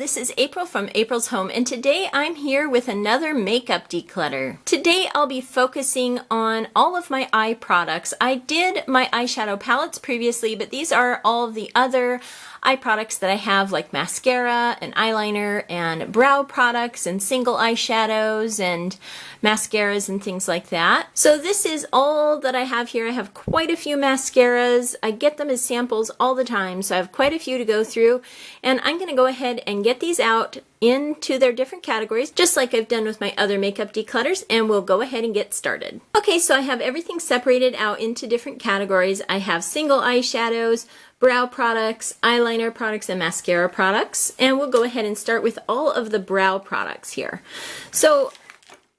this is April from April's Home, and today I'm here with another makeup declutter. Today I'll be focusing on all of my eye products. I did my eyeshadow palettes previously, but these are all of the other eye products that I have, like mascara and eyeliner and brow products and single eyeshadows and mascaras and things like that. So this is all that I have here. I have quite a few mascaras. I get them as samples all the time, so I have quite a few to go through, and I'm going to go ahead and get these out into their different categories, just like I've done with my other makeup declutters, and we'll go ahead and get started. Okay, so I have everything separated out into different categories. I have single eyeshadows, brow products, eyeliner products, and mascara products, and we'll go ahead and start with all of the brow products here. So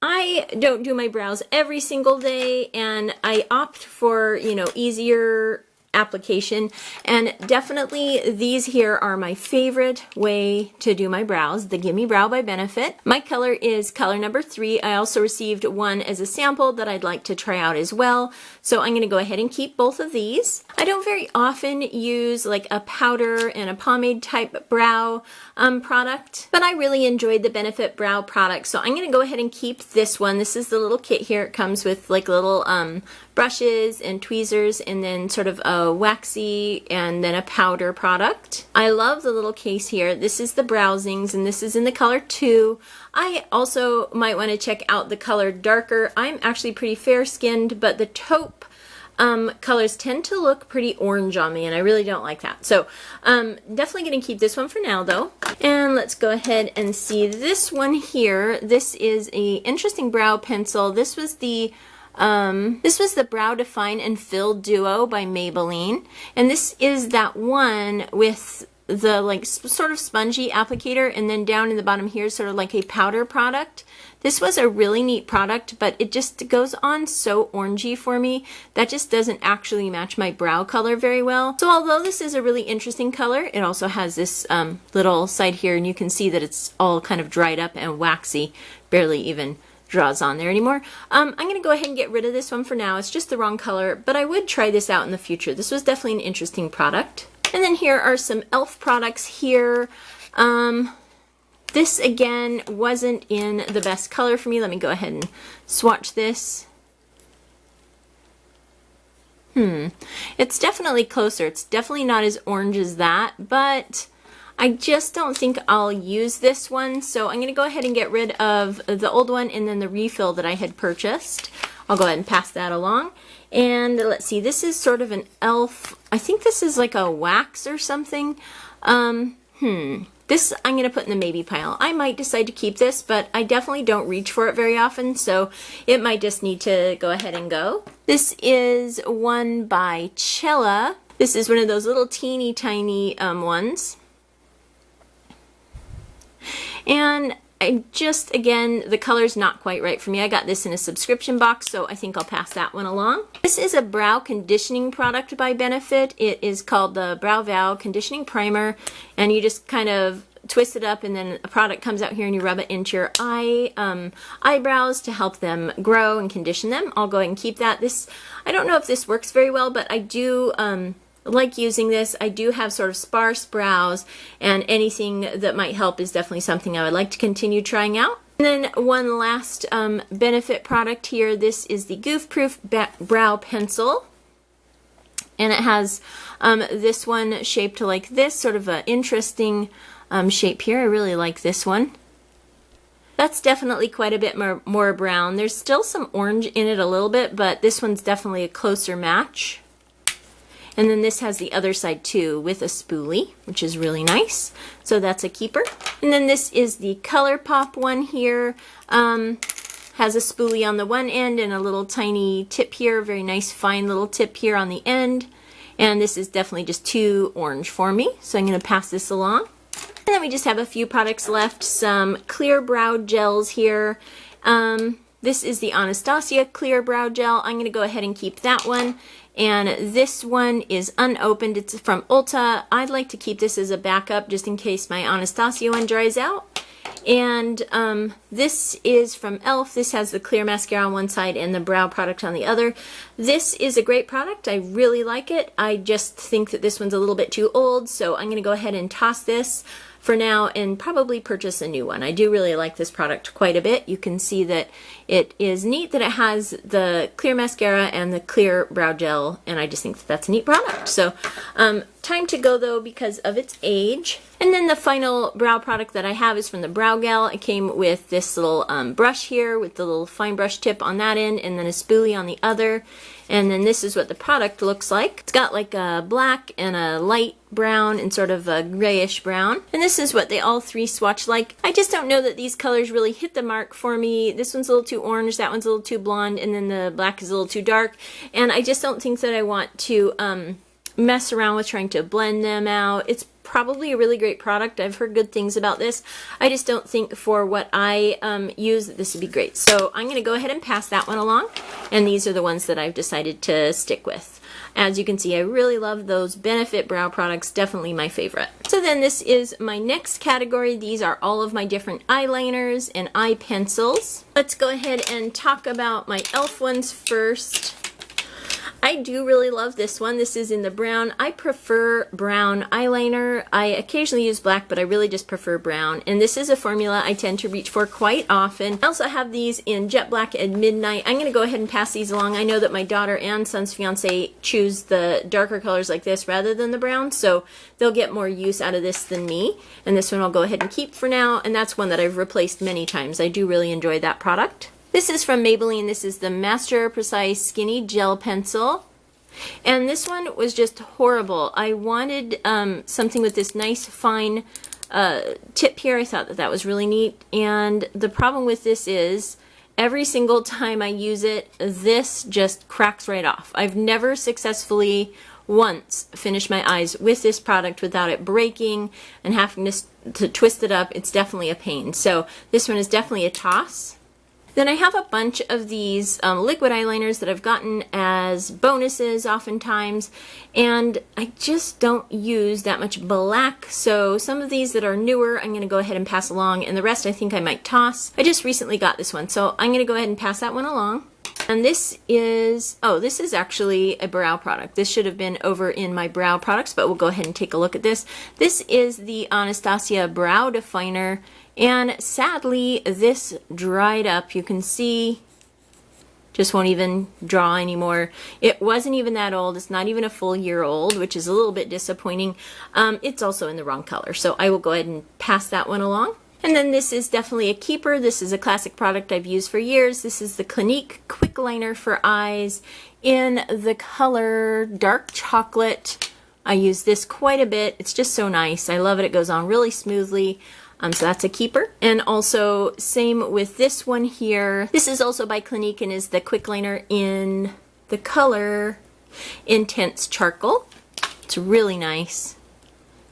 I don't do my brows every single day, and I opt for, easier application, and definitely these here are my favorite way to do my brows, the Gimme Brow by Benefit. My color is color number 3. I also received one as a sample that I'd like to try out as well, so I'm going to go ahead and keep both of these. I don't very often use like a powder and a pomade type brow product, but I really enjoyed the Benefit brow product, so I'm going to go ahead and keep this one. This is the little kit here. It comes with like little brushes and tweezers, and then sort of a waxy and then a powder product. I love the little case here. This is the Browsings, and this is in the color 2. I also might want to check out the color darker. I'm actually pretty fair skinned, but the taupe colors tend to look pretty orange on me, and I really don't like that. So definitely going to keep this one for now though. And let's go ahead and see this one here. This is a interesting brow pencil. This was the Brow Define and Fill Duo by Maybelline, and this is that one with the like sort of spongy applicator, and then down in the bottom here is sort of like a powder product. This was a really neat product, but it just goes on so orangey for me. That just doesn't actually match my brow color very well. So although this is a really interesting color, it also has this little side here, and you can see that it's all kind of dried up and waxy, barely even draws on there anymore. I'm going to go ahead and get rid of this one for now. It's just the wrong color, but I would try this out in the future. This was definitely an interesting product. And then here are some e.l.f. products here. This again wasn't in the best color for me. Let me go ahead and swatch this. It's definitely closer. It's definitely not as orange as that, but I just don't think I'll use this one, so I'm going to go ahead and get rid of the old one and then the refill that I had purchased. I'll go ahead and pass that along. And let's see, this is sort of an e.l.f. I think this is like a wax or something. This I'm going to put in the maybe pile. I might decide to keep this, but I definitely don't reach for it very often, so it might just need to go ahead and go. This is one by Cella. This is one of those little teeny tiny ones. And I just, again, the color's not quite right for me. I got this in a subscription box, so I think I'll pass that one along. This is a brow conditioning product by Benefit. It is called the Brow Vow Conditioning Primer, and you just kind of twist it up, and then a product comes out here and you rub it into your eyebrows to help them grow and condition them. I'll go ahead and keep that. I don't know if this works very well, but I do like using this. I do have sort of sparse brows, and anything that might help is definitely something I would like to continue trying out. And then one last Benefit product here. This is the Goof Proof Brow Pencil, and it has this one shaped like this, sort of an interesting shape here. I really like this one. That's definitely quite a bit more brown. There's still some orange in it a little bit, but this one's definitely a closer match. And then this has the other side too with a spoolie, which is really nice. So that's a keeper. And then this is the ColourPop one here. Has a spoolie on the one end and a little tiny tip here. Very nice fine little tip here on the end. And this is definitely just too orange for me, so I'm going to pass this along. And then we just have a few products left. Some clear brow gels here. This is the Anastasia Clear Brow Gel. I'm going to go ahead and keep that one. And this one is unopened. It's from Ulta. I'd like to keep this as a backup just in case my Anastasia one dries out. And this is from e.l.f. This has the clear mascara on one side and the brow product on the other. This is a great product. I really like it. I just think that this one's a little bit too old, so I'm going to go ahead and toss this. for now and probably purchase a new one. I do really like this product quite a bit. You can see that it is neat that it has the clear mascara and the clear brow gel, and I just think that that's a neat product. So time to go though because of its age. And then the final brow product that I have is from the Brow Gal. It came with this little brush here with the little fine brush tip on that end and then a spoolie on the other. And then this is what the product looks like. It's got like a black and a light brown and sort of a grayish brown. And this is what they all three swatch like. I just don't know that these colors really hit the mark for me. This one's a little too orange, that one's a little too blonde, and then the black is a little too dark. And I just don't think that I want to mess around with trying to blend them out. It's probably a really great product. I've heard good things about this. I just don't think for what I use that this would be great. So I'm going to go ahead and pass that one along. And these are the ones that I've decided to stick with. As you can see, I really love those Benefit brow products. Definitely my favorite. So then this is my next category. These are all of my different eyeliners and eye pencils. Let's go ahead and talk about my e.l.f. ones first. I do really love this one. This is in the brown. I prefer brown eyeliner. I occasionally use black, but I really just prefer brown. And this is a formula I tend to reach for quite often. I also have these in Jet Black and Midnight. I'm going to go ahead and pass these along. I know that my daughter and son's fiance choose the darker colors like this rather than the brown, so they'll get more use out of this than me. And this one I'll go ahead and keep for now, and that's one that I've replaced many times. I do really enjoy that product. This is from Maybelline. This is the Master Precise Skinny Gel Pencil. And this one was just horrible. I wanted something with this nice fine tip here. I thought that that was really neat. And the problem with this is every single time I use it, this just cracks right off. I've never successfully once finished my eyes with this product without it breaking and having to twist it up. It's definitely a pain. So this one is definitely a toss. Then I have a bunch of these liquid eyeliners that I've gotten as bonuses oftentimes, and I just don't use that much black, so some of these that are newer I'm going to go ahead and pass along, and the rest I think I might toss. I just recently got this one, so I'm going to go ahead and pass that one along. And this is, oh, this is actually a brow product. This should have been over in my brow products, but we'll go ahead and take a look at this. This is the Anastasia Brow Definer. And sadly, this dried up. You can see, just won't even draw anymore. It wasn't even that old. It's not even a full year old, which is a little bit disappointing. It's also in the wrong color, so I will go ahead and pass that one along. And then this is definitely a keeper. This is a classic product I've used for years. This is the Clinique Quick Liner for Eyes in the color Dark Chocolate. I use this quite a bit. It's just so nice. I love it. It goes on really smoothly. So that's a keeper. And also same with this one here. This is also by Clinique and is the quick liner in the color Intense Charcoal. It's really nice.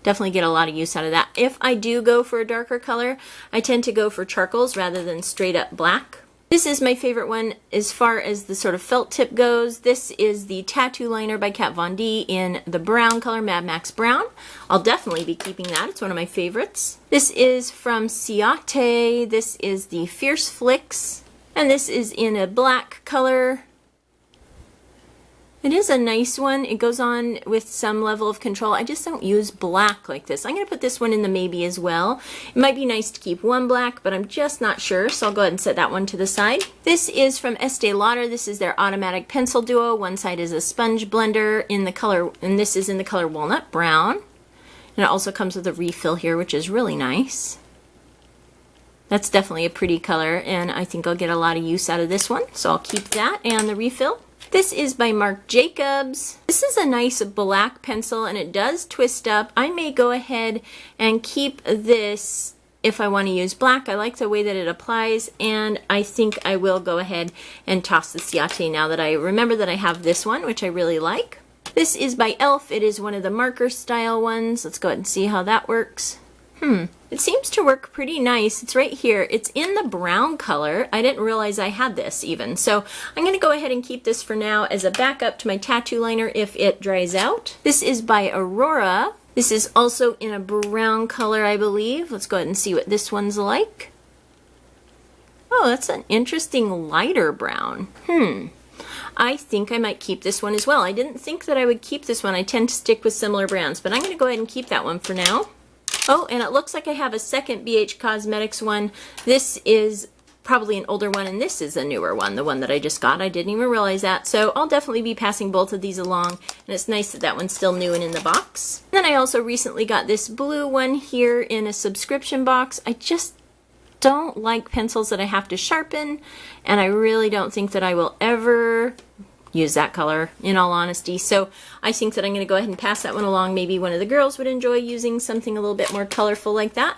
Definitely get a lot of use out of that. If I do go for a darker color, I tend to go for charcoals rather than straight up black. This is my favorite one as far as the sort of felt tip goes. This is the Tattoo Liner by Kat Von D in the brown color, Mad Max Brown. I'll definitely be keeping that. It's one of my favorites. This is from Ciate. This is the Fierce Flicks. And this is in a black color. It is a nice one. It goes on with some level of control. I just don't use black like this. I'm going to put this one in the maybe as well. It might be nice to keep one black, but I'm just not sure, so I'll go ahead and set that one to the side. This is from Estee Lauder. This is their Automatic Pencil Duo. One side is a sponge blender in the color, and this is in the color Walnut Brown. And it also comes with a refill here, which is really nice. That's definitely a pretty color, and I think I'll get a lot of use out of this one, so I'll keep that and the refill. This is by Marc Jacobs. This is a nice black pencil and it does twist up. I may go ahead and keep this if I want to use black. I like the way that it applies, and I think I will go ahead and toss the Ciate now that I remember that I have this one, which I really like. This is by e.l.f. It is one of the marker style ones. Let's go ahead and see how that works. It seems to work pretty nice. It's right here. It's in the brown color. I didn't realize I had this even. So I'm going to go ahead and keep this for now as a backup to my tattoo liner if it dries out. This is by Aurora. This is also in a brown color, I believe. Let's go ahead and see what this one's like. Oh, that's an interesting lighter brown. I think I might keep this one as well. I didn't think that I would keep this one. I tend to stick with similar brands, but I'm going to go ahead and keep that one for now. Oh, and it looks like I have a second BH Cosmetics one. This is probably an older one, and this is a newer one, the one that I just got. I didn't even realize that. So I'll definitely be passing both of these along, and it's nice that that one's still new and in the box. Then I also recently got this blue one here in a subscription box. I just don't like pencils that I have to sharpen, and I really don't think that I will ever use that color, in all honesty. So I think that I'm going to go ahead and pass that one along. Maybe one of the girls would enjoy using something a little bit more colorful like that.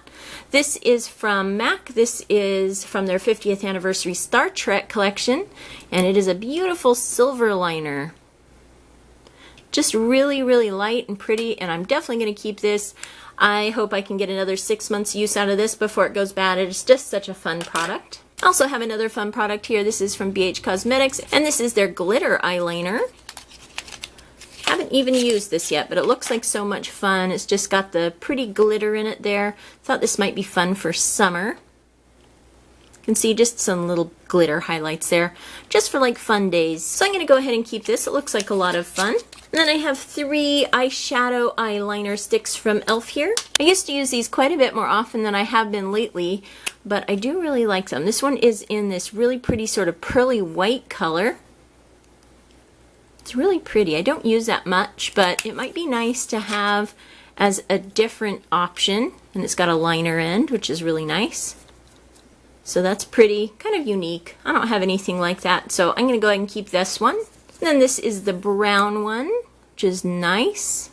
This is from MAC. This is from their 50th anniversary Star Trek collection, and it is a beautiful silver liner. Just really, really light and pretty, and I'm definitely going to keep this. I hope I can get another 6 months use out of this before it goes bad. It's just such a fun product. I also have another fun product here. This is from BH Cosmetics, and this is their glitter eyeliner. Haven't even used this yet, but it looks like so much fun. It's just got the pretty glitter in it there. Thought this might be fun for summer. You can see just some little glitter highlights there, just for like fun days. So I'm going to go ahead and keep this. It looks like a lot of fun. And then I have 3 eyeshadow eyeliner sticks from e.l.f. here. I used to use these quite a bit more often than I have been lately, but I do really like them. This one is in this really pretty sort of pearly white color. It's really pretty. I don't use that much, but it might be nice to have as a different option. And it's got a liner end, which is really nice. So that's pretty, kind of unique. I don't have anything like that, so I'm going to go ahead and keep this one. And then this is the brown one, which is nice.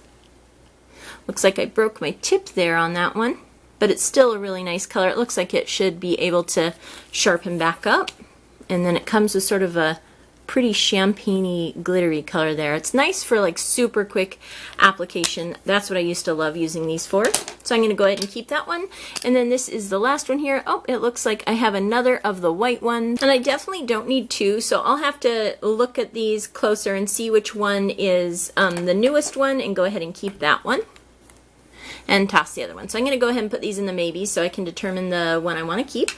Looks like I broke my tip there on that one, but it's still a really nice color. It looks like it should be able to sharpen back up. And then it comes with sort of a pretty champagne-y, glittery color there. It's nice for like super quick application. That's what I used to love using these for. So I'm going to go ahead and keep that one. And then this is the last one here. Oh, it looks like I have another of the white ones. And I definitely don't need 2, so I'll have to look at these closer and see which one is the newest one and go ahead and keep that one. And toss the other one. So I'm going to go ahead and put these in the maybe so I can determine the one I want to keep.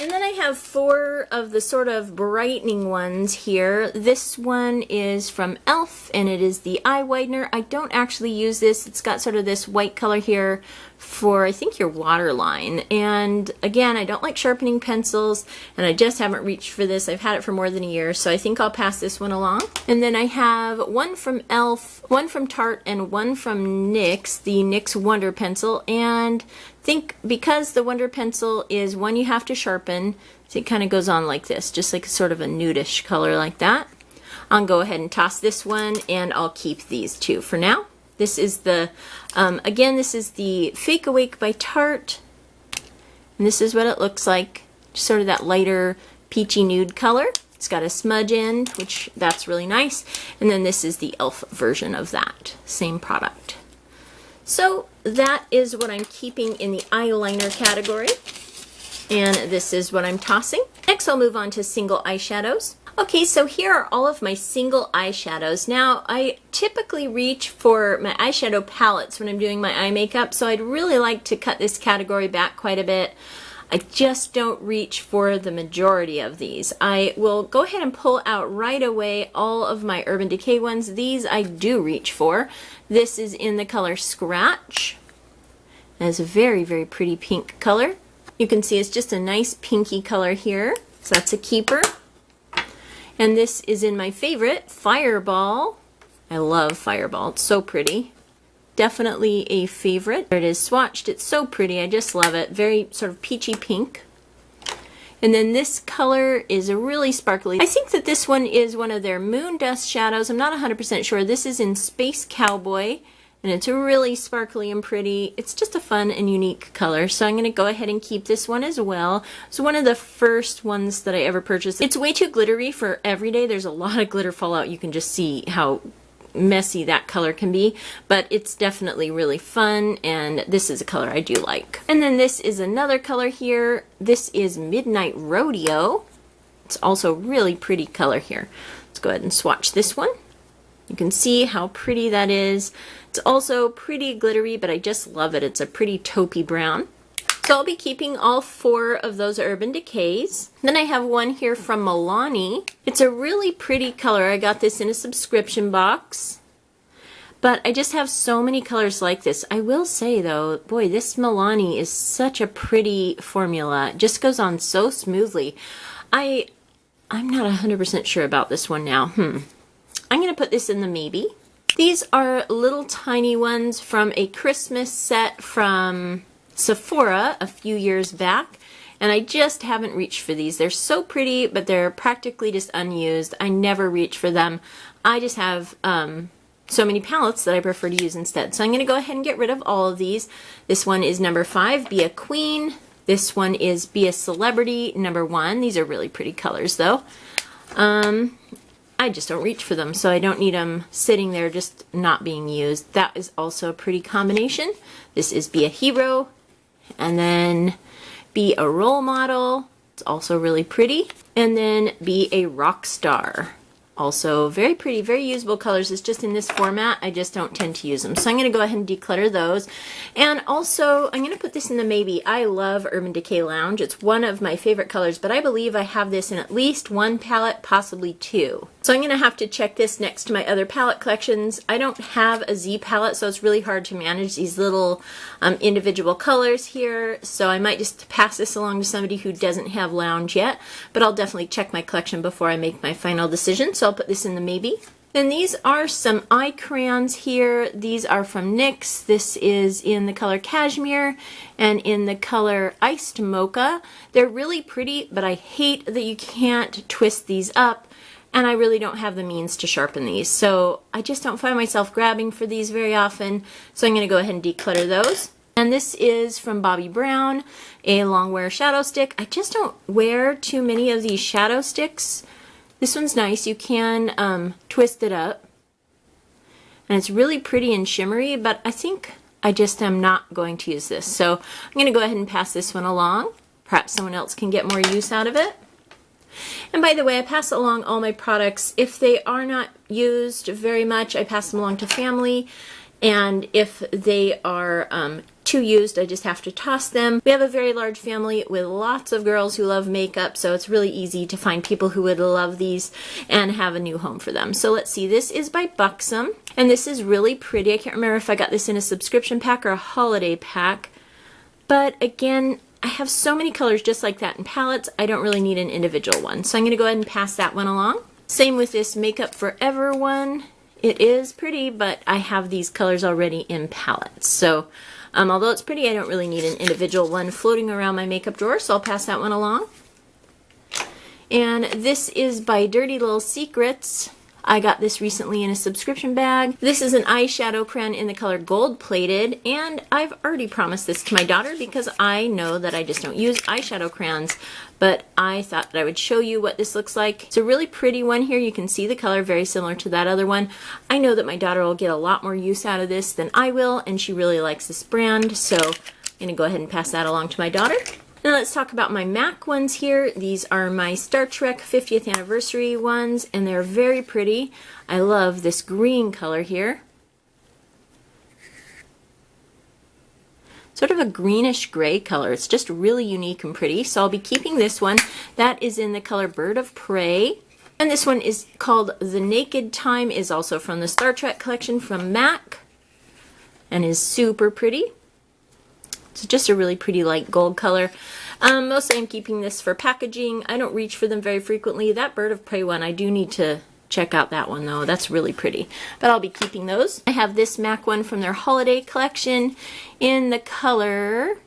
And then I have 4 of the sort of brightening ones here. This one is from e.l.f. and it is the eye whitener. I don't actually use this. It's got sort of this white color here for, I think, your waterline. And again, I don't like sharpening pencils, and I just haven't reached for this. I've had it for more than a year, so I think I'll pass this one along. And then I have one from e.l.f., one from Tarte, and one from NYX, the NYX Wonder Pencil. And I think because the Wonder Pencil is one you have to sharpen, so it kind of goes on like this, just like sort of a nudish color like that. I'll go ahead and toss this one, and I'll keep these 2 for now. This is the, again, this is the Fake Awake by Tarte, and this is what it looks like, just sort of that lighter peachy nude color. It's got a smudge end, which that's really nice, and then this is the e.l.f. version of that, same product. So that is what I'm keeping in the eyeliner category, and this is what I'm tossing. Next I'll move on to single eyeshadows. Okay, so here are all of my single eyeshadows. Now, I typically reach for my eyeshadow palettes when I'm doing my eye makeup, so I'd really like to cut this category back quite a bit. I just don't reach for the majority of these. I will go ahead and pull out right away all of my Urban Decay ones. These I do reach for. This is in the color Scratch. It has a very, very pretty pink color. You can see it's just a nice pinky color here, so that's a keeper. And this is in my favorite, Fireball. I love Fireball. It's so pretty. Definitely a favorite. There it is swatched. It's so pretty. I just love it. Very sort of peachy pink. And then this color is a really sparkly. I think that this one is one of their Moon Dust shadows. I'm not 100% sure. This is in Space Cowboy. And it's really sparkly and pretty. It's just a fun and unique color. So I'm going to go ahead and keep this one as well. It's one of the first ones that I ever purchased. It's way too glittery for everyday. There's a lot of glitter fallout. You can just see how messy that color can be. But it's definitely really fun. And this is a color I do like. And then this is another color here. This is Midnight Rodeo. It's also really pretty color here. Let's go ahead and swatch this one. You can see how pretty that is. It's also pretty glittery, but I just love it. It's a pretty taupey brown. So I'll be keeping all 4 of those Urban Decays. Then I have one here from Milani. It's a really pretty color. I got this in a subscription box. But I just have so many colors like this. I will say though, boy, this Milani is such a pretty formula. It just goes on so smoothly. I'm not 100% sure about this one now. I'm going to put this in the maybe. These are little tiny ones from a Christmas set from Sephora a few years back. And I just haven't reached for these. They're so pretty, but they're practically just unused. I never reach for them. I just have so many palettes that I prefer to use instead. So I'm going to go ahead and get rid of all of these. This one is number 5, Be a Queen. This one is Be a Celebrity, number 1. These are really pretty colors though. I just don't reach for them, so I don't need them sitting there just not being used. That is also a pretty combination. This is Be a Hero, and then Be a Role Model. It's also really pretty. And then Be a Rock Star. Also very pretty, very usable colors. It's just in this format, I just don't tend to use them. So I'm going to go ahead and declutter those. And also, I'm going to put this in the maybe. I love Urban Decay Lounge. It's one of my favorite colors, but I believe I have this in at least 1 palette, possibly 2. So I'm going to have to check this next to my other palette collections. I don't have a Z palette, so it's really hard to manage these little individual colors here. So I might just pass this along to somebody who doesn't have Lounge yet, but I'll definitely check my collection before I make my final decision. So I'll put this in the maybe. Then these are some eye crayons here. These are from NYX. This is in the color Cashmere and in the color Iced Mocha. They're really pretty, but I hate that you can't twist these up, and I really don't have the means to sharpen these. So I just don't find myself grabbing for these very often. So I'm going to go ahead and declutter those. And this is from Bobbi Brown, a long wear shadow stick. I just don't wear too many of these shadow sticks. This one's nice. You can twist it up. And it's really pretty and shimmery, but I think I just am not going to use this. So I'm going to go ahead and pass this one along. Perhaps someone else can get more use out of it. And by the way, I pass along all my products. If they are not used very much, I pass them along to family. And if they are too used, I just have to toss them. We have a very large family with lots of girls who love makeup, so it's really easy to find people who would love these and have a new home for them. So let's see, this is by Buxom, and this is really pretty. I can't remember if I got this in a subscription pack or a holiday pack, but again, I have so many colors just like that in palettes, I don't really need an individual one. So I'm going to go ahead and pass that one along. Same with this Makeup Forever one. It is pretty, but I have these colors already in palettes. So although it's pretty, I don't really need an individual one floating around my makeup drawer, so I'll pass that one along. And this is by Dirty Little Secrets. I got this recently in a subscription bag. This is an eyeshadow crayon in the color Gold Plated, and I've already promised this to my daughter because I know that I just don't use eyeshadow crayons, but I thought that I would show you what this looks like. It's a really pretty one here. You can see the color, very similar to that other one. I know that my daughter will get a lot more use out of this than I will, and she really likes this brand, so I'm going to go ahead and pass that along to my daughter. Now let's talk about my MAC ones here. These are my Star Trek 50th anniversary ones, and they're very pretty. I love this green color here. Sort of a greenish gray color. It's just really unique and pretty. So I'll be keeping this one. That is in the color Bird of Prey. And this one is called The Naked Time, is also from the Star Trek collection from MAC, and is super pretty. It's just a really pretty light gold color. Mostly I'm keeping this for packaging. I don't reach for them very frequently. That Bird of Prey one, I do need to check out that one though. That's really pretty. But I'll be keeping those. I have this MAC one from their holiday collection in the color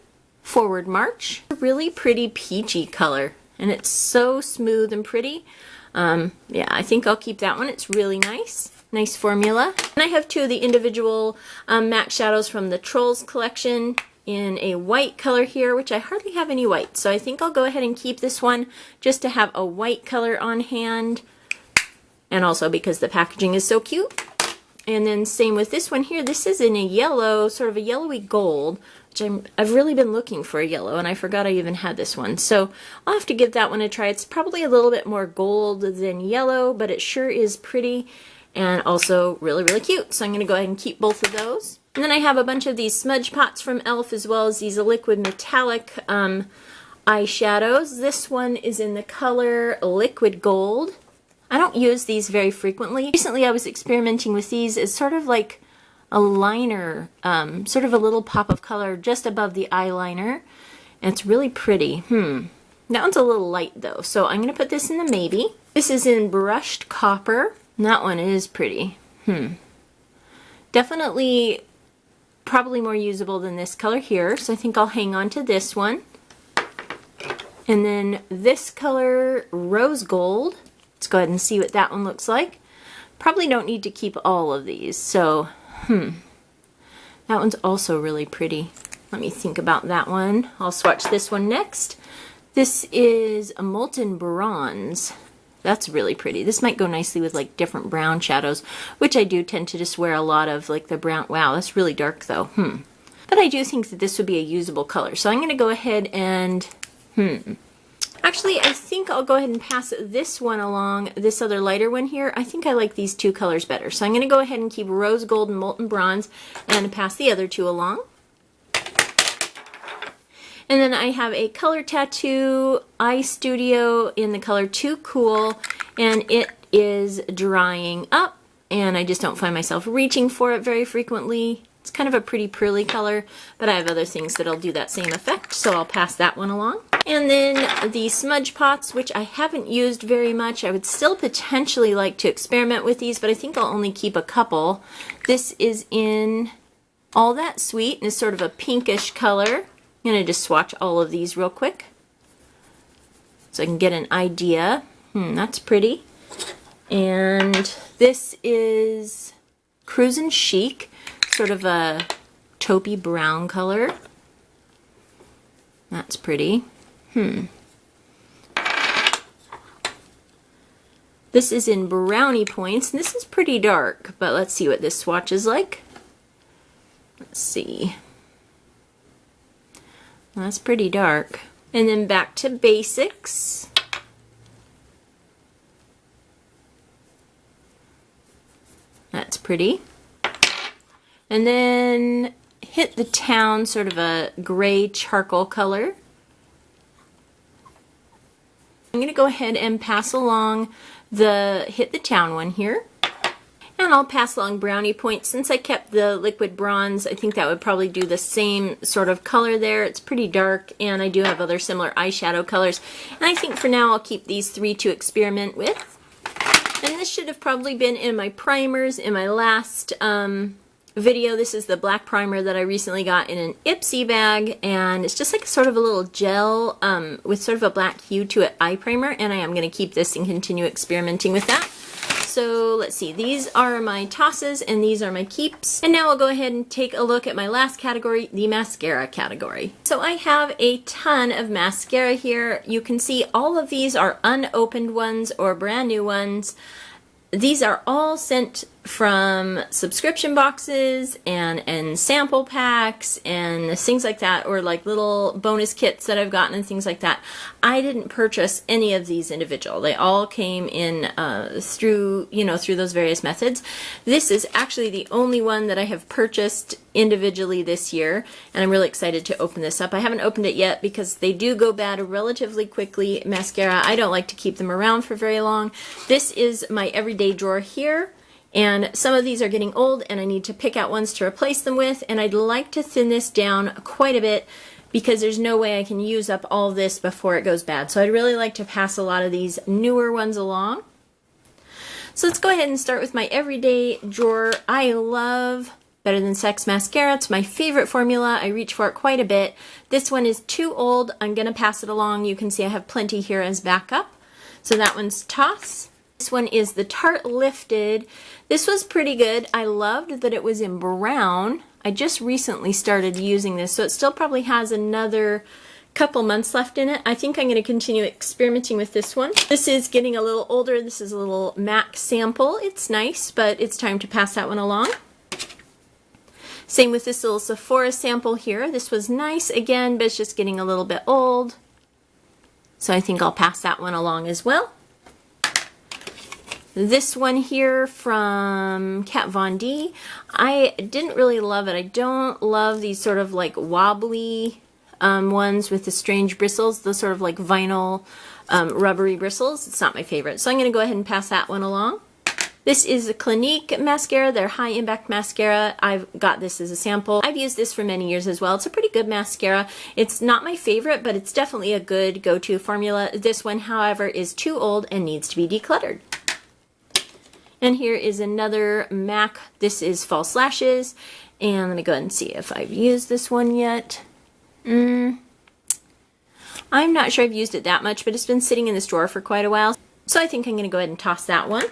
Forward March. A really pretty peachy color. And it's so smooth and pretty. Yeah, I think I'll keep that one. It's really nice. Nice formula. And I have two of the individual MAC shadows from the Trolls collection in a white color here, which I hardly have any white. So I think I'll go ahead and keep this one just to have a white color on hand. And also because the packaging is so cute. And then same with this one here. This is in a yellow, sort of a yellowy gold, which I've really been looking for a yellow, and I forgot I even had this one. So I'll have to give that one a try. It's probably a little bit more gold than yellow, but it sure is pretty and also really, really cute. So I'm going to go ahead and keep both of those. And then I have a bunch of these smudge pots from e.l.f. as well as these liquid metallic eyeshadows. This one is in the color Liquid Gold. I don't use these very frequently. Recently I was experimenting with these as sort of like a liner, sort of a little pop of color just above the eyeliner. And it's really pretty. That one's a little light though, so I'm going to put this in the maybe. This is in brushed copper. And that one is pretty. Definitely probably more usable than this color here, so I think I'll hang on to this one. And then this color, rose gold. Let's go ahead and see what that one looks like. Probably don't need to keep all of these, so that one's also really pretty. Let me think about that one. I'll swatch this one next. This is a molten bronze. That's really pretty. This might go nicely with like different brown shadows, which I do tend to just wear a lot of, like the brown. Wow, that's really dark though. But I do think that this would be a usable color. So I'm going to go ahead and, actually, I think I'll go ahead and pass this one along, this other lighter one here. I think I like these two colors better. So I'm going to go ahead and keep rose gold and molten bronze and pass the other two along. And then I have a Color Tattoo Eye Studio in the color Too Cool, and it is drying up, and I just don't find myself reaching for it very frequently. It's kind of a pretty pearly color, but I have other things that'll do that same effect, so I'll pass that one along. And then the smudge pots, which I haven't used very much. I would still potentially like to experiment with these, but I think I'll only keep a couple. This is in All That Sweet, and is sort of a pinkish color. I'm going to just swatch all of these real quick so I can get an idea. That's pretty. And this is Cruisin' Chic, sort of a taupey brown color. That's pretty. This is in Brownie Points, and this is pretty dark, but let's see what this swatch is like. Let's see. That's pretty dark. And then back to basics. That's pretty. And then Hit the Town, sort of a gray charcoal color. I'm going to go ahead and pass along the Hit the Town one here. And I'll pass along Brownie Points. Since I kept the liquid bronze, I think that would probably do the same sort of color there. It's pretty dark, and I do have other similar eyeshadow colors. And I think for now I'll keep these three to experiment with. And this should have probably been in my primers in my last video. This is the black primer that I recently got in an Ipsy bag, and it's just like sort of a little gel with sort of a black hue to it eye primer, and I am going to keep this and continue experimenting with that. So let's see, these are my tosses and these are my keeps. And now I'll go ahead and take a look at my last category, the mascara category. So I have a ton of mascara here. You can see all of these are unopened ones or brand new ones. These are all sent from subscription boxes and sample packs and things like that, or like little bonus kits that I've gotten and things like that. I didn't purchase any of these individual. They all came in through those various methods. This is actually the only one that I have purchased individually this year, and I'm really excited to open this up. I haven't opened it yet because they do go bad relatively quickly. Mascara, I don't like to keep them around for very long. This is my everyday drawer here. And some of these are getting old and I need to pick out ones to replace them with, and I'd like to thin this down quite a bit because there's no way I can use up all this before it goes bad. So I'd really like to pass a lot of these newer ones along. So let's go ahead and start with my everyday drawer. I love Better Than Sex mascara. It's my favorite formula. I reach for it quite a bit. This one is too old. I'm going to pass it along. You can see I have plenty here as backup. So that one's toss. This one is the Tarte Lifted. This was pretty good. I loved that it was in brown. I just recently started using this, so it still probably has another couple months left in it. I think I'm going to continue experimenting with this one. This is getting a little older. This is a little MAC sample. It's nice, but it's time to pass that one along. Same with this little Sephora sample here. This was nice again, but it's just getting a little bit old. So I think I'll pass that one along as well. This one here from Kat Von D, I didn't really love it. I don't love these sort of like wobbly ones with the strange bristles, the sort of like vinyl rubbery bristles. It's not my favorite. So I'm going to go ahead and pass that one along. This is a Clinique mascara, their high impact mascara. I've got this as a sample. I've used this for many years as well. It's a pretty good mascara. It's not my favorite, but it's definitely a good go-to formula. This one, however, is too old and needs to be decluttered. And here is another MAC. This is False Lashes. And let me go ahead and see if I've used this one yet. I'm not sure I've used it that much, but it's been sitting in this drawer for quite a while. So I think I'm going to go ahead and toss that one.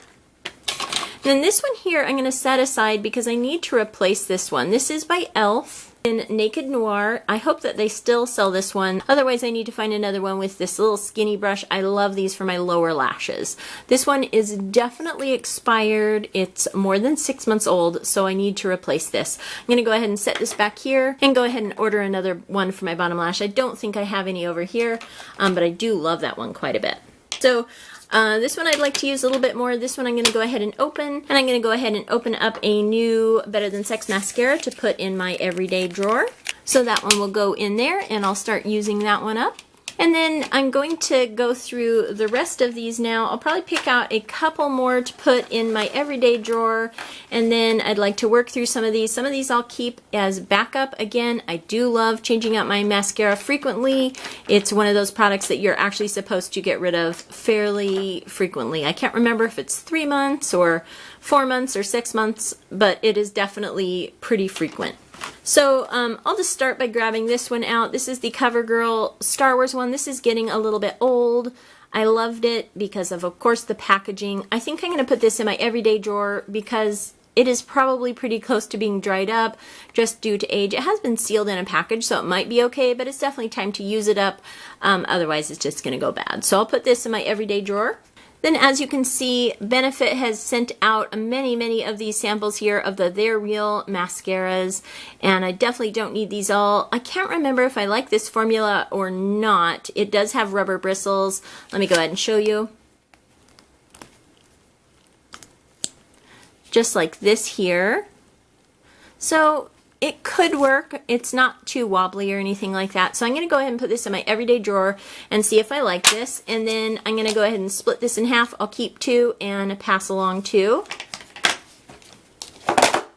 Then this one here I'm going to set aside because I need to replace this one. This is by e.l.f. in Naked Noir. I hope that they still sell this one. Otherwise I need to find another one with this little skinny brush. I love these for my lower lashes. This one is definitely expired. It's more than 6 months old, so I need to replace this. I'm going to go ahead and set this back here and go ahead and order another one for my bottom lash. I don't think I have any over here, but I do love that one quite a bit. So this one I'd like to use a little bit more. This one I'm going to go ahead and open, and I'm going to go ahead and open up a new Better Than Sex mascara to put in my everyday drawer. So that one will go in there, and I'll start using that one up. And then I'm going to go through the rest of these now. I'll probably pick out a couple more to put in my everyday drawer, and then I'd like to work through some of these. Some of these I'll keep as backup. Again, I do love changing out my mascara frequently. It's one of those products that you're actually supposed to get rid of fairly frequently. I can't remember if it's 3 months or 4 months or 6 months, but it is definitely pretty frequent. So I'll just start by grabbing this one out. This is the CoverGirl Star Wars one. This is getting a little bit old. I loved it because of course, the packaging. I think I'm going to put this in my everyday drawer because it is probably pretty close to being dried up just due to age. It has been sealed in a package, so it might be okay, but it's definitely time to use it up. Otherwise, it's just going to go bad. So I'll put this in my everyday drawer. Then as you can see, Benefit has sent out many of these samples here of the They're Real mascaras, and I definitely don't need these all. I can't remember if I like this formula or not. It does have rubber bristles. Let me go ahead and show you. Just like this here. So it could work. It's not too wobbly or anything like that. So I'm going to go ahead and put this in my everyday drawer and see if I like this. And then I'm going to go ahead and split this in half. I'll keep 2 and pass along 2.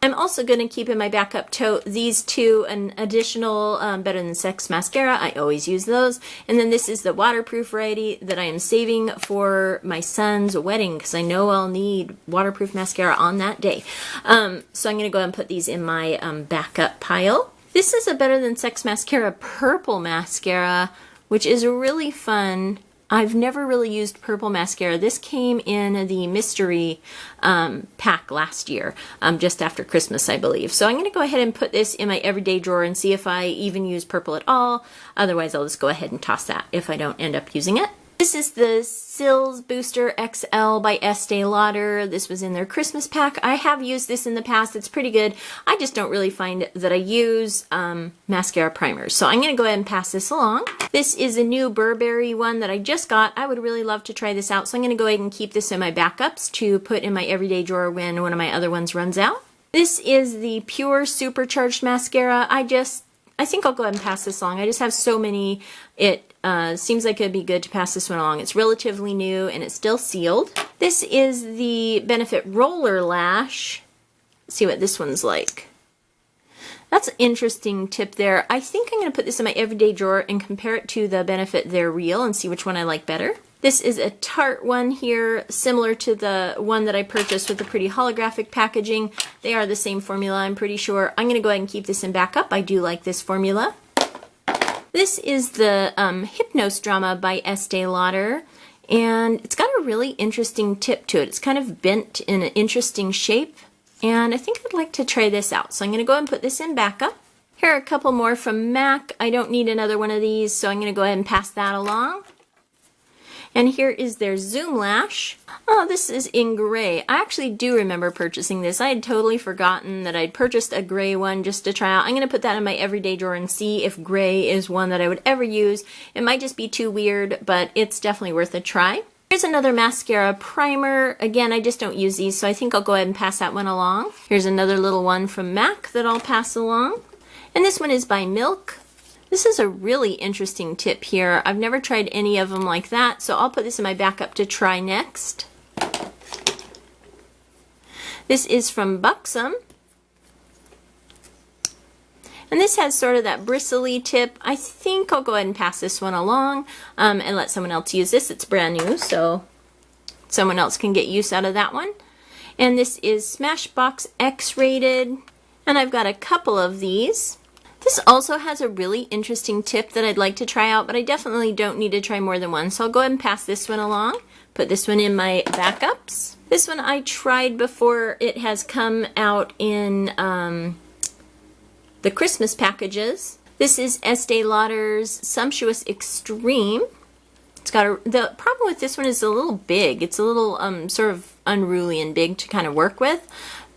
I'm also going to keep in my backup tote these 2, an additional Better Than Sex mascara. I always use those. And then this is the waterproof variety that I am saving for my son's wedding because I know I'll need waterproof mascara on that day. So I'm going to go ahead and put these in my backup pile. This is a Better Than Sex mascara, purple mascara, which is really fun. I've never really used purple mascara. This came in the mystery pack last year, just after Christmas, I believe. So I'm going to go ahead and put this in my everyday drawer and see if I even use purple at all. Otherwise, I'll just go ahead and toss that if I don't end up using it. This is the Cils Booster XL by Estee Lauder. This was in their Christmas pack. I have used this in the past. It's pretty good. I just don't really find that I use mascara primers. So I'm going to go ahead and pass this along. This is a new Burberry one that I just got. I would really love to try this out. So I'm going to go ahead and keep this in my backups to put in my everyday drawer when one of my other ones runs out. This is the Pure Supercharged Mascara. I think I'll go ahead and pass this along. I just have so many. It seems like it'd be good to pass this one along. It's relatively new and it's still sealed. This is the Benefit Roller Lash. Let's see what this one's like. That's an interesting tip there. I think I'm going to put this in my everyday drawer and compare it to the Benefit They're Real and see which one I like better. This is a Tarte one here, similar to the one that I purchased with the pretty holographic packaging. They are the same formula, I'm pretty sure. I'm going to go ahead and keep this in backup. I do like this formula. This is the Hypnose Drama by Estee Lauder, and it's got a really interesting tip to it. It's kind of bent in an interesting shape, and I think I'd like to try this out. So I'm going to go ahead and put this in backup. Here are a couple more from MAC. I don't need another one of these, so I'm going to go ahead and pass that along. And here is their Zoom Lash. Oh, this is in gray. I actually do remember purchasing this. I had totally forgotten that I'd purchased a gray one just to try out. I'm going to put that in my everyday drawer and see if gray is one that I would ever use. It might just be too weird, but it's definitely worth a try. Here's another mascara primer. Again, I just don't use these, so I think I'll go ahead and pass that one along. Here's another little one from MAC that I'll pass along. And this one is by Milk. This is a really interesting tip here. I've never tried any of them like that, so I'll put this in my backup to try next. This is from Buxom. And this has sort of that bristly tip. I think I'll go ahead and pass this one along and let someone else use this. It's brand new, so someone else can get use out of that one. And this is Smashbox X-rated. And I've got a couple of these. This also has a really interesting tip that I'd like to try out, but I definitely don't need to try more than one. So I'll go ahead and pass this one along. Put this one in my backups. This one I tried before. It has come out in the Christmas packages. This is Estee Lauder's Sumptuous Extreme. It's got the problem with this one is a little big. It's a little sort of unruly and big to kind of work with,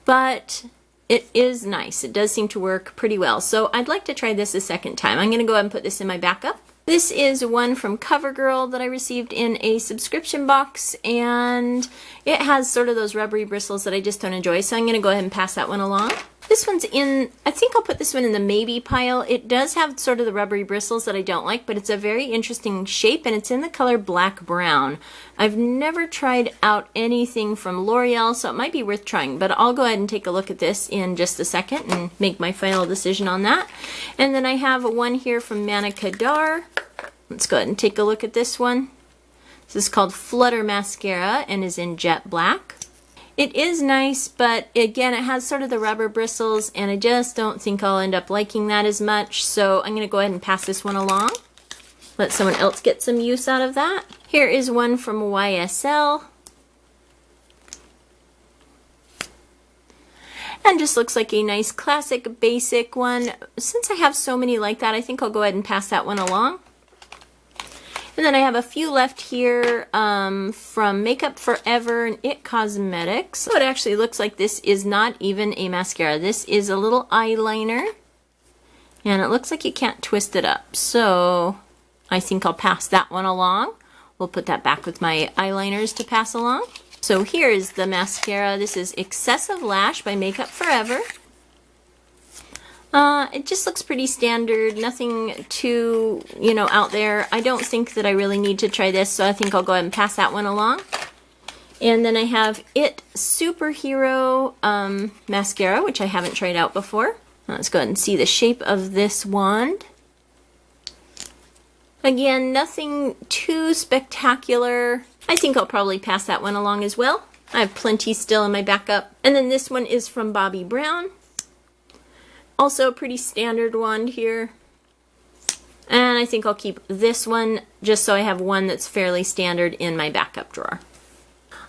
but it is nice. It does seem to work pretty well. So I'd like to try this a second time. I'm going to go ahead and put this in my backup. This is one from CoverGirl that I received in a subscription box, and it has sort of those rubbery bristles that I just don't enjoy, so I'm going to go ahead and pass that one along. This one's in, I think I'll put this one in the maybe pile. It does have sort of the rubbery bristles that I don't like, but it's a very interesting shape, and it's in the color black brown. I've never tried out anything from L'Oreal, so it might be worth trying, but I'll go ahead and take a look at this in just a second and make my final decision on that. And then I have one here from Manica Dar. Let's go ahead and take a look at this one. This is called Flutter Mascara and is in jet black. It is nice, but again, it has sort of the rubber bristles, and I just don't think I'll end up liking that as much, so I'm going to go ahead and pass this one along. Let someone else get some use out of that. Here is one from YSL. And just looks like a nice classic basic one. Since I have so many like that, I think I'll go ahead and pass that one along. And then I have a few left here from Makeup Forever and It Cosmetics. So it actually looks like this is not even a mascara. This is a little eyeliner. And it looks like you can't twist it up. So I think I'll pass that one along. We'll put that back with my eyeliners to pass along. So here is the mascara. This is Excessive Lash by Makeup Forever. It just looks pretty standard, nothing too, out there. I don't think that I really need to try this, so I think I'll go ahead and pass that one along. And then I have It Superhero Mascara, which I haven't tried out before. Let's go ahead and see the shape of this wand. Again, nothing too spectacular. I think I'll probably pass that one along as well. I have plenty still in my backup. And then this one is from Bobbi Brown. Also a pretty standard wand here. And I think I'll keep this one just so I have one that's fairly standard in my backup drawer.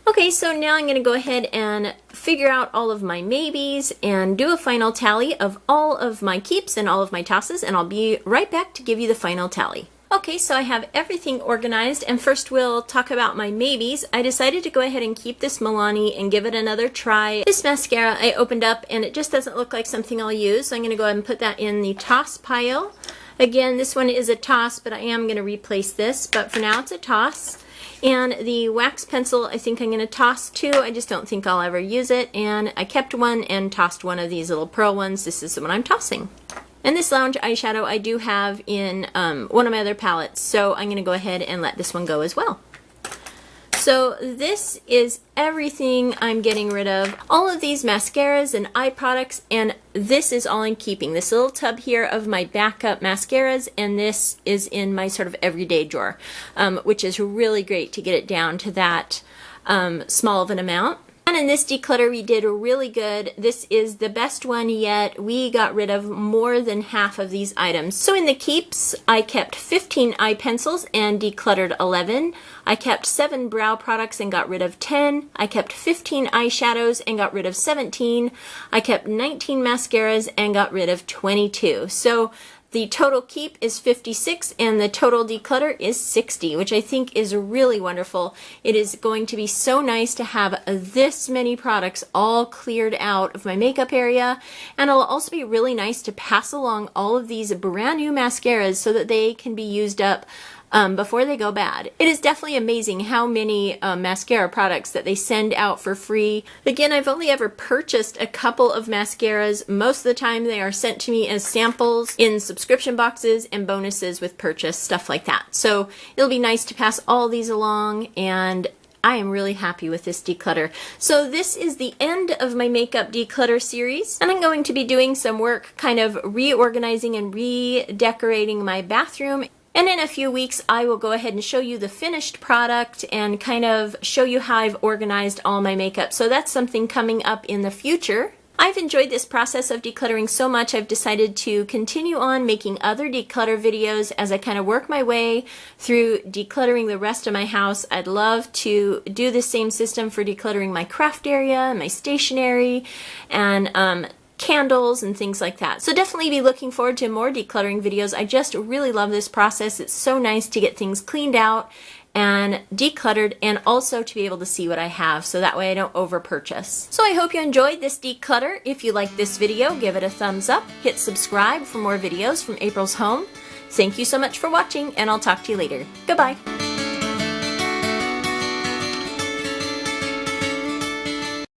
Okay, so now I'm going to go ahead and figure out all of my maybes and do a final tally of all of my keeps and all of my tosses, and I'll be right back to give you the final tally. Okay, so I have everything organized, and first we'll talk about my maybes. I decided to go ahead and keep this Milani and give it another try. This mascara I opened up and it just doesn't look like something I'll use, so I'm going to go ahead and put that in the toss pile. Again, this one is a toss, but I am going to replace this, but for now it's a toss. And the wax pencil I think I'm going to toss too. I just don't think I'll ever use it, and I kept one and tossed one of these little pearl ones. This is the one I'm tossing. And this lounge eyeshadow I do have in one of my other palettes, so I'm going to go ahead and let this one go as well. So this is everything I'm getting rid of. All of these mascaras and eye products, and this is all I'm keeping. This little tub here of my backup mascaras, and this is in my sort of everyday drawer, which is really great to get it down to that small of an amount. And in this declutter we did really good. This is the best one yet. We got rid of more than half of these items. So in the keeps, I kept 15 eye pencils and decluttered 11. I kept 7 brow products and got rid of 10. I kept 15 eyeshadows and got rid of 17. I kept 19 mascaras and got rid of 22. So the total keep is 56 and the total declutter is 60, which I think is really wonderful. It is going to be so nice to have this many products all cleared out of my makeup area, and it'll also be really nice to pass along all of these brand new mascaras so that they can be used up before they go bad. It is definitely amazing how many mascara products that they send out for free. Again, I've only ever purchased a couple of mascaras. Most of the time they are sent to me as samples in subscription boxes and bonuses with purchase, stuff like that. So it'll be nice to pass all these along, and I am really happy with this declutter. So this is the end of my makeup declutter series, and I'm going to be doing some work kind of reorganizing and redecorating my bathroom. And in a few weeks, I will go ahead and show you the finished product and kind of show you how I've organized all my makeup. So that's something coming up in the future. I've enjoyed this process of decluttering so much, I've decided to continue on making other declutter videos as I kind of work my way through decluttering the rest of my house. I'd love to do the same system for decluttering my craft area, my stationery, and candles and things like that. So definitely be looking forward to more decluttering videos. I just really love this process. It's so nice to get things cleaned out and decluttered, and also to be able to see what I have, so that way I don't over purchase. So I hope you enjoyed this declutter. If you liked this video, give it a thumbs up, hit subscribe for more videos from April's Home. Thank you so much for watching, and I'll talk to you later. Goodbye.